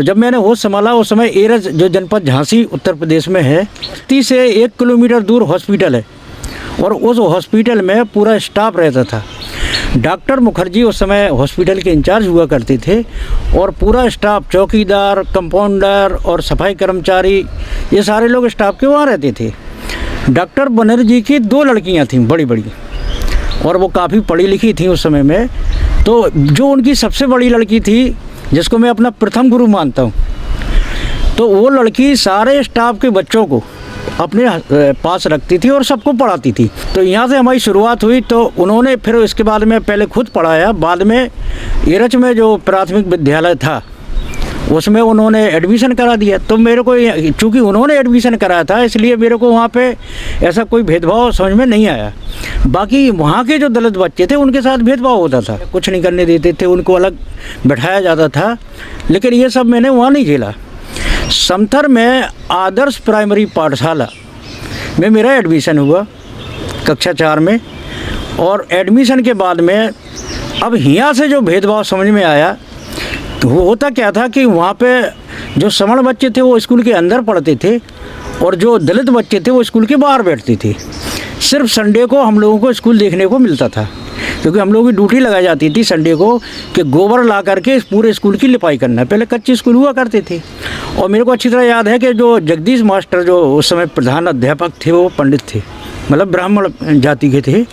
जब मैंने होश संभाला उस समय एरज जो जनपद झांसी उत्तर प्रदेश में है, 30 से 1 किलोमीटर दूर हॉस्पिटल है और उस हॉस्पिटल में पूरा स्टाफ रहता था। डॉक्टर मुखर्जी उस समय हॉस्पिटल के इंचार्ज हुआ करते थे और पूरा स्टाफ, चौकीदार, कंपाउंडर और सफाई कर्मचारी, ये सारे लोग स्टाफ के वहाँ रहते थे। डॉक्टर बनर्जी की 2 लड़कियाँ थीं बड़ी बड़ी और वो काफ़ी पढ़ी लिखी थी उस समय में। तो जो उनकी सबसे बड़ी लड़की थी, जिसको मैं अपना प्रथम गुरु मानता हूँ, तो वो लड़की सारे स्टाफ के बच्चों को अपने पास रखती थी और सबको पढ़ाती थी। तो यहाँ से हमारी शुरुआत हुई। तो उन्होंने फिर इसके बाद में पहले खुद पढ़ाया, बाद में एरच में जो प्राथमिक विद्यालय था उसमें उन्होंने एडमिशन करा दिया। तो मेरे को, चूँकि उन्होंने एडमिशन कराया था, इसलिए मेरे को वहाँ पे ऐसा कोई भेदभाव समझ में नहीं आया। बाकी वहाँ के जो दलित बच्चे थे उनके साथ भेदभाव होता था, कुछ नहीं करने देते थे, उनको अलग बैठाया जाता था। लेकिन ये सब मैंने वहाँ नहीं झेला। समथर में आदर्श प्राइमरी पाठशाला में मेरा एडमिशन हुआ कक्षा 4 में। और एडमिशन के बाद में अब यहाँ से जो भेदभाव समझ में आया, तो वो होता क्या था कि वहाँ पे जो समण बच्चे थे वो स्कूल के अंदर पढ़ते थे और जो दलित बच्चे थे वो स्कूल के बाहर बैठते थे। सिर्फ संडे को हम लोगों को स्कूल देखने को मिलता था, क्योंकि हम लोगों की ड्यूटी लगाई जाती थी संडे को कि गोबर ला करके पूरे स्कूल की लिपाई करना है। पहले कच्चे स्कूल हुआ करते थे। और मेरे को अच्छी तरह याद है कि जो जगदीश मास्टर जो उस समय प्रधान अध्यापक थे वो पंडित थे, मतलब ब्राह्मण जाति के थे।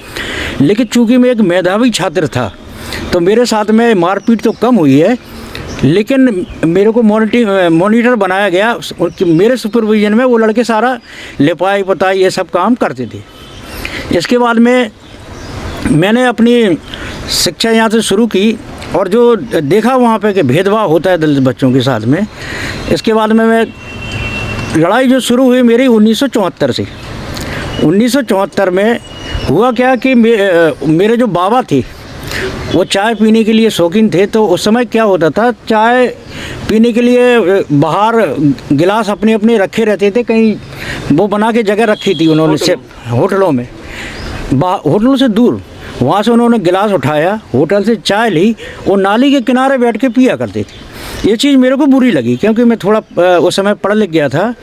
लेकिन चूँकि मैं एक मेधावी छात्र था तो मेरे साथ में मारपीट तो कम हुई है, लेकिन मेरे को मॉनिटर बनाया गया। मेरे सुपरविजन में वो लड़के सारा लिपाई पोताई ये सब काम करते थे। इसके बाद में मैंने अपनी शिक्षा यहाँ से शुरू की और जो देखा वहाँ पे कि भेदभाव होता है दलित बच्चों के साथ में। इसके बाद में मैं लड़ाई जो शुरू हुई मेरी 1974 से। 1974 में हुआ क्या कि मेरे जो बाबा थे वो चाय पीने के लिए शौकीन थे। तो उस समय क्या होता था, चाय पीने के लिए बाहर गिलास अपने अपने रखे रहते थे, कहीं वो बना के जगह रखी थी उन्होंने से होटलों में, होटलों से दूर। वहाँ से उन्होंने गिलास उठाया, होटल से चाय ली और नाली के किनारे बैठ के पिया करते थे। ये चीज़ मेरे को बुरी लगी, क्योंकि मैं थोड़ा उस समय पढ़ लिख गया था।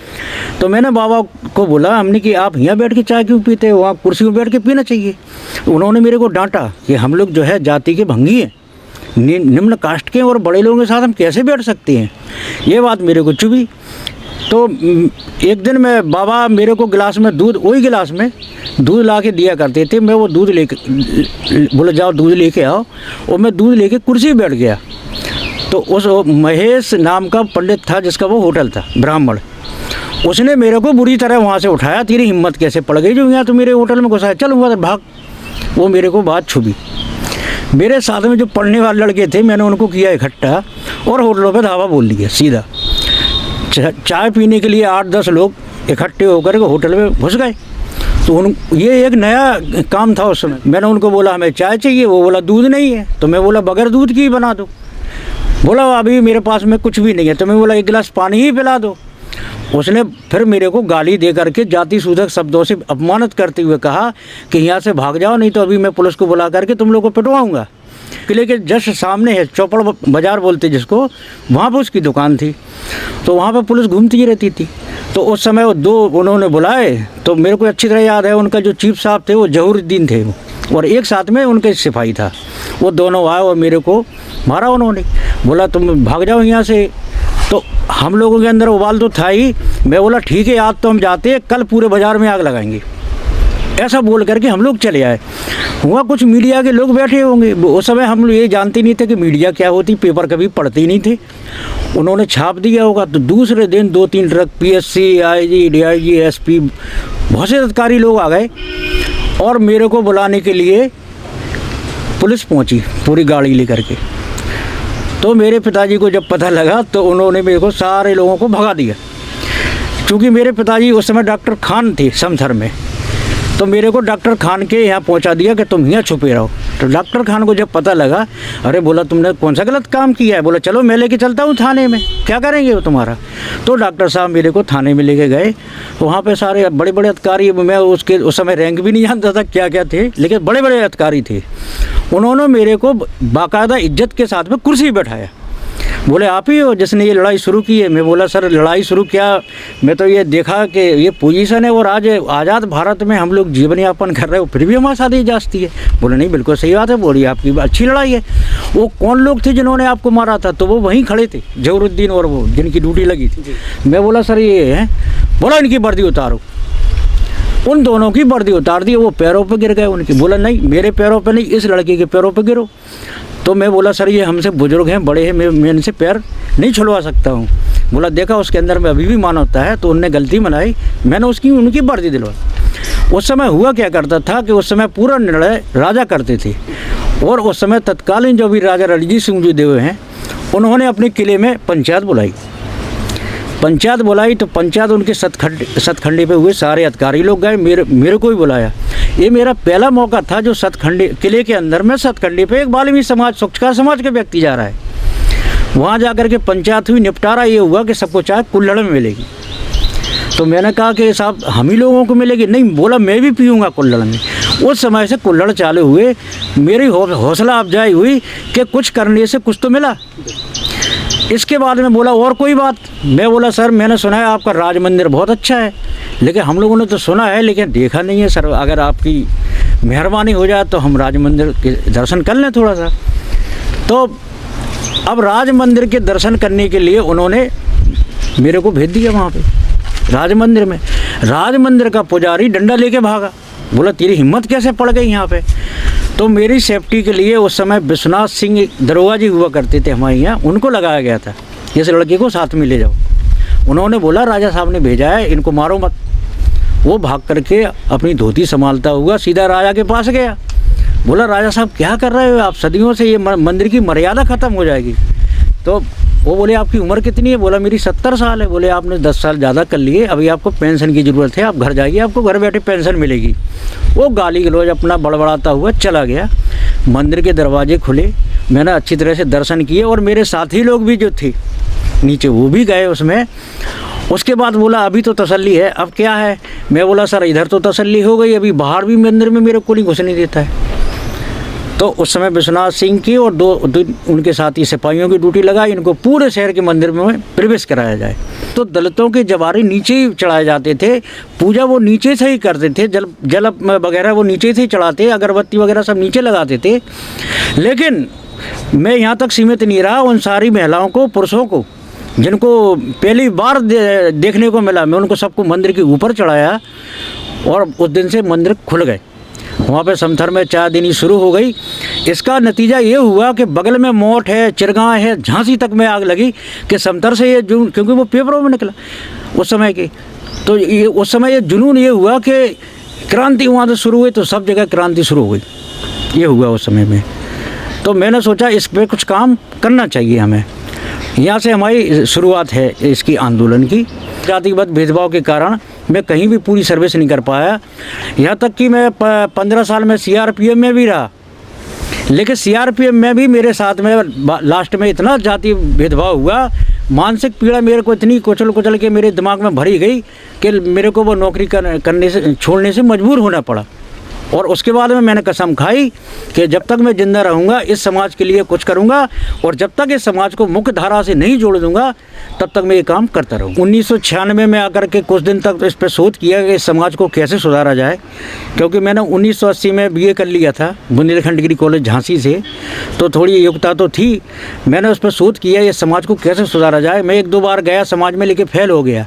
तो मैंने बाबा को बोला, हमने कि आप यहाँ बैठ के चाय क्यों पीते हो, वहाँ कुर्सी में बैठ के पीना चाहिए। उन्होंने मेरे को डांटा कि हम लोग जो है जाति के भंगी हैं, निम्न कास्ट के, और बड़े लोगों के साथ हम कैसे बैठ सकते हैं। ये बात मेरे को चुभी। तो एक दिन में बाबा मेरे को गिलास में दूध, वही गिलास में दूध ला के दिया करते थे। मैं वो दूध लेके बोले जाओ दूध लेके आओ, और मैं दूध लेके कुर्सी बैठ गया। तो उस महेश नाम का पंडित था जिसका वो होटल था, ब्राह्मण, उसने मेरे को बुरी तरह वहाँ से उठाया। तेरी हिम्मत कैसे पड़ गई जो यहाँ तो मेरे होटल में घुसा, चल वहाँ भाग। वो मेरे को बात छुभी। मेरे साथ में जो पढ़ने वाले लड़के थे मैंने उनको किया इकट्ठा और होटलों पे धावा बोल दिया सीधा। चाय पीने के लिए 8-10 लोग इकट्ठे होकर के होटल में घुस गए। तो ये एक नया काम था उस समय। मैंने उनको बोला हमें चाय चाहिए, वो बोला दूध नहीं है। तो मैं बोला बगैर दूध की बना दो। बोला अभी मेरे पास में कुछ भी नहीं है। तो मैं बोला 1 गिलास पानी ही पिला दो। उसने फिर मेरे को गाली दे करके जाति सूचक शब्दों से अपमानित करते हुए कहा कि यहाँ से भाग जाओ, नहीं तो अभी मैं पुलिस को बुला करके तुम लोग को पिटवाऊँगा। किले के जस्ट सामने है, चौपड़ बाज़ार बोलते जिसको, वहाँ पर उसकी दुकान थी। तो वहाँ पर पुलिस घूमती ही रहती थी। तो उस समय वो 2 उन्होंने बुलाए। तो मेरे को अच्छी तरह याद है, उनका जो चीफ साहब थे वो जहूरुद्दीन थे, और एक साथ में उनके सिपाही था। वो दोनों आए और मेरे को मारा उन्होंने। बोला तुम भाग जाओ यहाँ से। तो हम लोगों के अंदर उबाल तो था ही। मैं बोला ठीक है, आज तो हम जाते हैं, कल पूरे बाज़ार में आग लगाएंगे। ऐसा बोल करके हम लोग चले आए। हुआ कुछ मीडिया के लोग बैठे होंगे। उस समय हम लोग ये जानते नहीं थे कि मीडिया क्या होती, पेपर कभी पढ़ते ही नहीं थे। उन्होंने छाप दिया होगा। तो दूसरे दिन 2-3 truck PSC, IG, DIG, SP, बहुत से अधिकारी लोग आ गए और मेरे को बुलाने के लिए पुलिस पहुंची पूरी गाड़ी लेकर के। तो मेरे पिताजी को जब पता लगा तो उन्होंने मेरे को सारे लोगों को भगा दिया। क्योंकि मेरे पिताजी उस समय डॉक्टर खान थे समथर में। तो मेरे को डॉक्टर खान के यहाँ पहुँचा दिया कि तुम यहाँ छुपे रहो। तो डॉक्टर खान को जब पता लगा, अरे बोला तुमने कौन सा गलत काम किया है। बोला चलो मैं लेके चलता हूँ थाने में, क्या करेंगे वो तुम्हारा। तो डॉक्टर साहब मेरे को थाने में लेके गए। वहाँ पे सारे बड़े बड़े अधिकारी, मैं उसके उस समय रैंक भी नहीं जानता था क्या क्या थे, लेकिन बड़े बड़े अधिकारी थे। उन्होंने मेरे को बाकायदा इज्जत के साथ में कुर्सी बैठाया बोले आप ही हो जिसने ये लड़ाई शुरू की है। मैं बोला सर लड़ाई शुरू क्या, मैं तो ये देखा कि ये पोजीशन है और आज आज़ाद भारत में हम लोग जीवन यापन कर रहे हो फिर भी हमारे साथ ही जाती है। बोले नहीं बिल्कुल सही बात है, बोली आपकी अच्छी लड़ाई है। वो कौन लोग थे जिन्होंने आपको मारा था? तो वो वहीं खड़े थे, जहरुद्दीन और वो जिनकी ड्यूटी लगी थी। मैं बोला सर ये है, बोला इनकी वर्दी उतारो। उन दोनों की वर्दी उतार दी, वो पैरों पे गिर गए उनकी। बोला नहीं मेरे पैरों पे नहीं, इस लड़के के पैरों पे गिरो। तो मैं बोला सर ये हमसे बुजुर्ग हैं, बड़े हैं, मैं इनसे पैर नहीं छुड़वा सकता हूँ। बोला देखा उसके अंदर में अभी भी मानवता है, तो उनने गलती मनाई, मैंने उनकी वर्दी दिलवाई। उस समय हुआ क्या करता था कि उस समय पूरा निर्णय राजा करते थे, और उस समय तत्कालीन जो भी राजा रणजीत सिंह जी देव हैं उन्होंने अपने किले में पंचायत बुलाई तो पंचायत उनके सतखंडी पे हुए सारे अधिकारी लोग गए, मेरे को ही बुलाया। ये मेरा पहला मौका था जो सतखंडी किले के अंदर में सतखंडी पे एक बाल्मीकि समाज स्वच्छता समाज के व्यक्ति जा रहा है, वहाँ जाकर के पंचायत हुई। निपटारा ये हुआ कि सबको चाय कुल्हड़ में मिलेगी। तो मैंने कहा कि साहब हम ही लोगों को मिलेगी? नहीं, बोला मैं भी पीऊँगा कुल्हड़ में। उस समय से कुल्हड़ चालू हुए, मेरी हौसला अफजाई हुई कि कुछ करने से कुछ तो मिला। इसके बाद में बोला और कोई बात? मैं बोला सर मैंने सुना है आपका राज मंदिर बहुत अच्छा है, लेकिन हम लोगों ने तो सुना है लेकिन देखा नहीं है सर, अगर आपकी मेहरबानी हो जाए तो हम राज मंदिर के दर्शन कर लें थोड़ा सा। तो अब राज मंदिर के दर्शन करने के लिए उन्होंने मेरे को भेज दिया वहाँ पे राज मंदिर में। राज मंदिर का पुजारी डंडा लेके भागा, बोला तेरी हिम्मत कैसे पड़ गई यहाँ पे? तो मेरी सेफ्टी के लिए उस समय विश्वनाथ सिंह दरोगा जी हुआ करते थे हमारे यहाँ, उनको लगाया गया था इस लड़के को साथ में ले जाओ। उन्होंने बोला राजा साहब ने भेजा है, इनको मारो मत। वो भाग करके अपनी धोती संभालता हुआ सीधा राजा के पास गया। बोला राजा साहब क्या कर रहे हो आप, सदियों से ये मंदिर की मर्यादा ख़त्म हो जाएगी। तो वो बोले आपकी उम्र कितनी है? बोला मेरी 70 साल है। बोले आपने 10 साल ज़्यादा कर लिए, अभी आपको पेंशन की ज़रूरत है, आप घर जाइए, आपको घर बैठे पेंशन मिलेगी। वो गाली गलौज अपना बड़बड़ाता हुआ चला गया। मंदिर के दरवाजे खुले, मैंने अच्छी तरह से दर्शन किए और मेरे साथी लोग भी जो थे नीचे वो भी गए उसमें। उसके बाद बोला अभी तो तसल्ली है, अब क्या है? मैं बोला सर इधर तो तसल्ली हो गई, अभी बाहर भी मंदिर में मेरे को नहीं घुसने देता है। तो उस समय विश्वनाथ सिंह की और दो उनके साथी सिपाहियों की ड्यूटी लगाई, इनको पूरे शहर के मंदिर में प्रवेश कराया जाए। तो दलितों के जवारे नीचे ही चढ़ाए जाते थे, पूजा वो नीचे से ही करते थे, जल वगैरह वो नीचे से ही चढ़ाते, अगरबत्ती वगैरह सब नीचे लगाते थे। लेकिन मैं यहाँ तक सीमित नहीं रहा, उन सारी महिलाओं को, पुरुषों को जिनको पहली बार देखने को मिला, मैं उनको सबको मंदिर के ऊपर चढ़ाया और उस दिन से मंदिर खुल गए। वहाँ पे समथर में चाय देनी शुरू हो गई। इसका नतीजा ये हुआ कि बगल में मोट है, चिरगांव है, झांसी तक में आग लगी कि समथर से ये जुनून, क्योंकि वो पेपरों में निकला उस समय की, तो ये उस समय ये जुनून ये हुआ कि क्रांति वहाँ से शुरू हुई, तो सब जगह क्रांति शुरू हो गई। ये हुआ उस समय में। तो मैंने सोचा इस पर कुछ काम करना चाहिए हमें। यहाँ से हमारी शुरुआत है इसकी आंदोलन की। जातिगत भेदभाव के कारण मैं कहीं भी पूरी सर्विस नहीं कर पाया, यहाँ तक कि मैं 15 साल में CRPF में भी रहा, लेकिन CRPF में भी मेरे साथ में लास्ट में इतना जाति भेदभाव हुआ, मानसिक पीड़ा मेरे को इतनी कुचल के मेरे दिमाग में भरी गई कि मेरे को वो नौकरी करने से छोड़ने से मजबूर होना पड़ा। और उसके बाद में मैंने कसम खाई कि जब तक मैं ज़िंदा रहूँगा इस समाज के लिए कुछ करूँगा, और जब तक इस समाज को मुख्य धारा से नहीं जोड़ दूँगा तब तक मैं ये काम करता रहूँ। 1996 में आकर के कुछ दिन तक इस पर शोध किया कि इस समाज को कैसे सुधारा जाए, क्योंकि मैंने 1980 में BA कर लिया था बुंदेलखंड डिग्री कॉलेज झांसी से, तो थोड़ी योग्यता तो थी। मैंने उस पर शोध किया ये समाज को कैसे सुधारा जाए। मैं 1-2 बार गया समाज में, लेके फेल हो गया।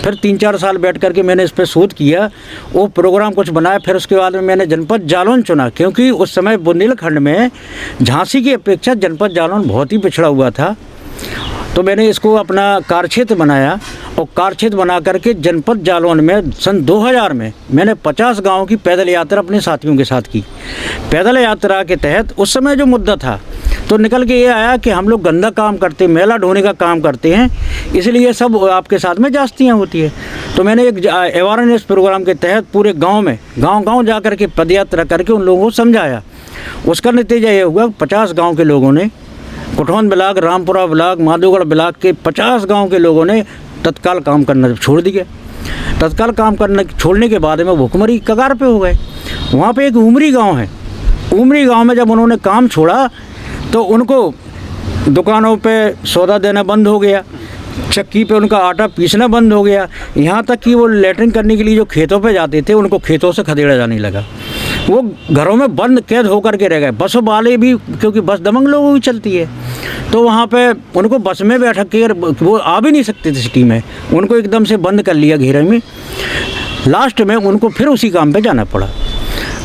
फिर 3-4 साल बैठ करके मैंने इस पर शोध किया, वो प्रोग्राम कुछ बनाया। फिर उसके बाद में मैंने जनपद जालौन चुना, क्योंकि उस समय बुंदेलखंड में झांसी की अपेक्षा जनपद जालौन बहुत ही पिछड़ा हुआ था। तो मैंने इसको अपना कार्यक्षेत्र बनाया, और कार्यक्षेत्र बना करके जनपद जालौन में सन 2000 में मैंने 50 गाँव की पैदल यात्रा अपने साथियों के साथ की। पैदल यात्रा के तहत उस समय जो मुद्दा था, तो निकल के ये आया कि हम लोग गंदा काम करते, मैला ढोने का काम करते हैं, इसलिए सब आपके साथ में जास्तियाँ होती है। तो मैंने एक अवेयरनेस प्रोग्राम के तहत पूरे गांव में गांव जा कर के पदयात्रा करके उन लोगों को समझाया। उसका नतीजा ये हुआ 50 गांव के लोगों ने, Kuthaund block, Rampura block, Madhogarh block के 50 गाँव के लोगों ने तत्काल काम करना छोड़ दिया। तत्काल काम करना छोड़ने के बाद में भुखमरी कगार पे हो गए। वहाँ पे एक उमरी गांव है, उमरी गांव में जब उन्होंने काम छोड़ा तो उनको दुकानों पे सौदा देना बंद हो गया, चक्की पे उनका आटा पीसना बंद हो गया, यहाँ तक कि वो लेटरिन करने के लिए जो खेतों पे जाते थे उनको खेतों से खदेड़ा जाने लगा। वो घरों में बंद कैद होकर के रह गए। बसों वाले भी, क्योंकि बस दमंग लोगों की चलती है, तो वहाँ पे उनको बस में बैठा के वो आ भी नहीं सकते थे सिटी में, उनको एकदम से बंद कर लिया घेरे में। लास्ट में उनको फिर उसी काम पे जाना पड़ा।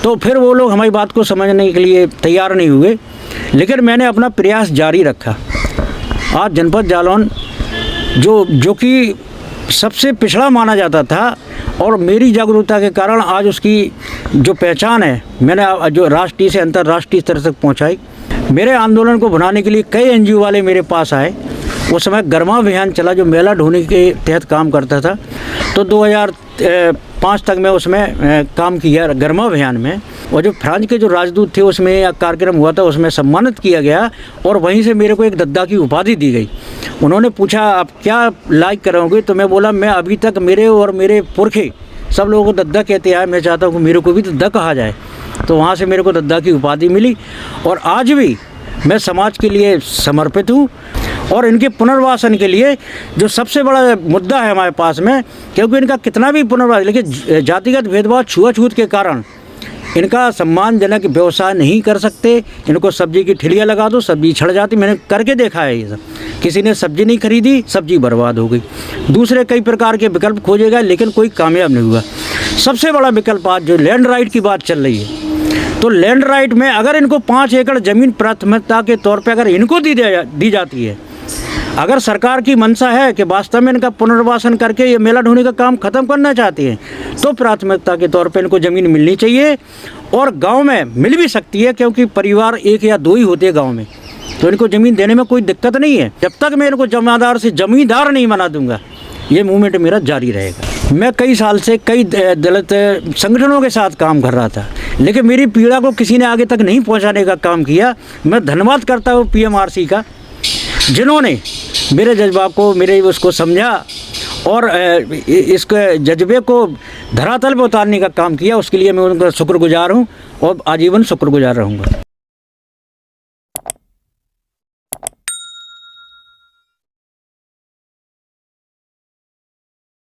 तो फिर वो लोग हमारी बात को समझने के लिए तैयार नहीं हुए, लेकिन मैंने अपना प्रयास जारी रखा। आज जनपद जालौन जो कि सबसे पिछड़ा माना जाता था, और मेरी जागरूकता के कारण आज उसकी जो पहचान है मैंने जो राष्ट्रीय से अंतर्राष्ट्रीय स्तर तक पहुंचाई। मेरे आंदोलन को भुनाने के लिए कई एनजीओ वाले मेरे पास आए। उस समय गरमा अभियान चला जो मेला ढूंढने के तहत काम करता था। तो 2005 तक मैं उसमें काम किया गरमा अभियान में, और जो फ्रांस के जो राजदूत थे उसमें कार्यक्रम हुआ था, उसमें सम्मानित किया गया और वहीं से मेरे को एक दद्दा की उपाधि दी गई। उन्होंने पूछा आप क्या लाइक करोगे, तो मैं बोला मैं अभी तक मेरे और मेरे पुरखे सब लोगों को दद्दा कहते आए, मैं चाहता हूँ कि मेरे को भी दद्दा कहा जाए। तो वहाँ से मेरे को दद्दा की उपाधि मिली, और आज भी मैं समाज के लिए समर्पित हूँ। और इनके पुनर्वासन के लिए जो सबसे बड़ा मुद्दा है हमारे पास में, क्योंकि इनका कितना भी पुनर्वासन, लेकिन जातिगत भेदभाव छुआछूत के कारण इनका सम्मानजनक व्यवसाय नहीं कर सकते। इनको सब्जी की ठेलियाँ लगा दो, सब्जी छड़ जाती, मैंने करके देखा है ये सब। किसी ने सब्जी नहीं खरीदी, सब्जी बर्बाद हो गई। दूसरे कई प्रकार के विकल्प खोजेगा, लेकिन कोई कामयाब नहीं हुआ। सबसे बड़ा विकल्प आज जो लैंड राइट की बात चल रही है, तो लैंड राइट में अगर इनको 5 एकड़ ज़मीन प्राथमिकता के तौर पर अगर इनको दी जाती है, अगर सरकार की मंशा है कि वास्तव में इनका पुनर्वासन करके ये मेला ढूंढने का काम ख़त्म करना चाहती हैं, तो प्राथमिकता के तौर पे इनको ज़मीन मिलनी चाहिए। और गांव में मिल भी सकती है, क्योंकि परिवार 1 या 2 ही होते हैं गांव में, तो इनको ज़मीन देने में कोई दिक्कत नहीं है। जब तक मैं इनको जमादार से ज़मींदार नहीं बना दूंगा, ये मूवमेंट मेरा जारी रहेगा। मैं कई साल से कई दलित संगठनों के साथ काम कर रहा था, लेकिन मेरी पीड़ा को किसी ने आगे तक नहीं पहुँचाने का काम किया। मैं धन्यवाद करता हूँ PMRC का, जिन्होंने मेरे जज्बा को, मेरे उसको समझा और इसके जज्बे को धरातल पर उतारने का काम किया। उसके लिए मैं उनका शुक्रगुजार हूँ और आजीवन शुक्रगुजार रहूँगा।